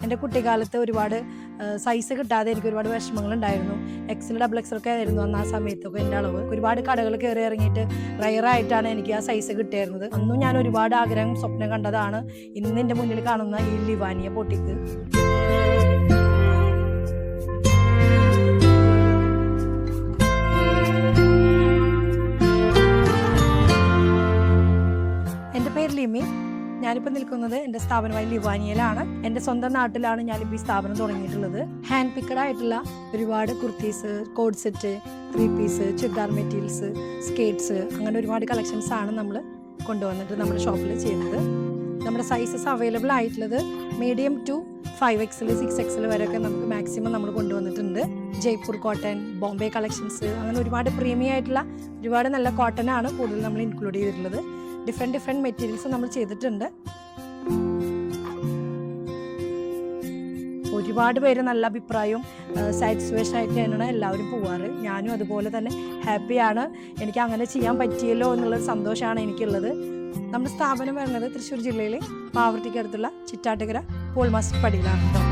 എൻ്റെ കുട്ടിക്കാലത്ത് ഒരുപാട് സൈസ് കിട്ടാതെ എനിക്ക് ഒരുപാട് വിഷമങ്ങളുണ്ടായിരുന്നു. XL XXL ഒക്കെ ആയിരുന്നു അന്ന് ആ സമയത്തൊക്കെ എൻ്റെ അളവ്. ഒരുപാട് കടകൾ കയറി ഇറങ്ങിയിട്ട് റയറായിട്ടാണ് എനിക്ക് ആ സൈസ് കിട്ടിയിരുന്നത്. അന്നും ഞാൻ ഒരുപാട് ആഗ്രഹം സ്വപ്നം കണ്ടതാണ് ഇന്ന് എൻ്റെ മുന്നിൽ കാണുന്ന ഈ ലിവാനിയ ബൊട്ടിക്ക്. എൻ്റെ പേര് ലിമി. ഞാനിപ്പോൾ നിൽക്കുന്നത് എൻ്റെ സ്ഥാപനമായ ലിവാനിയയിലാണ്. എൻ്റെ സ്വന്തം നാട്ടിലാണ് ഞാനിപ്പോൾ ഈ സ്ഥാപനം തുടങ്ങിയിട്ടുള്ളത്. ഹാൻഡ് പിക്കഡ് ആയിട്ടുള്ള ഒരുപാട് kurtis, coord set, 3 piece, churidar materials, skirts, അങ്ങനെ ഒരുപാട് കളക്ഷൻസ് ആണ് നമ്മൾ കൊണ്ടുവന്നിട്ട് നമ്മുടെ ഷോപ്പിൽ ചെയ്യുന്നത്. നമ്മുടെ സൈസസ് അവൈലബിൾ ആയിട്ടുള്ളത് മീഡിയം ടു 5XL 6XL വരെയൊക്കെ നമുക്ക് മാക്സിമം നമ്മൾ കൊണ്ടുവന്നിട്ടുണ്ട്. ജയ്പൂർ കോട്ടൺ, ബോംബെ കളക്ഷൻസ്, അങ്ങനെ ഒരുപാട് പ്രീമിയം ആയിട്ടുള്ള ഒരുപാട് നല്ല കോട്ടനാണ് കൂടുതൽ നമ്മൾ ഇൻക്ലൂഡ് ചെയ്തിട്ടുള്ളത്. ഡിഫറെൻറ്റ് മെറ്റീരിയൽസ് നമ്മൾ ചെയ്തിട്ടുണ്ട്. ഒരുപാട് പേര് നല്ല അഭിപ്രായവും സാറ്റിസ്ഫാക്ഷൻ ആയിട്ട് തന്നെയാണ് എല്ലാവരും പോവാറ്. ഞാനും അതുപോലെ തന്നെ ഹാപ്പിയാണ്. എനിക്ക് അങ്ങനെ ചെയ്യാൻ പറ്റിയല്ലോ എന്നുള്ളൊരു സന്തോഷമാണ് എനിക്കുള്ളത്. നമ്മുടെ സ്ഥാപനം വരുന്നത് തൃശ്ശൂർ ജില്ലയിലെ പാവർട്ടിക്കടുത്തുള്ള ചിറ്റാട്ടുകര പോൾ മാസ്റ്റർ പടിയിലാണ് കേട്ടോ.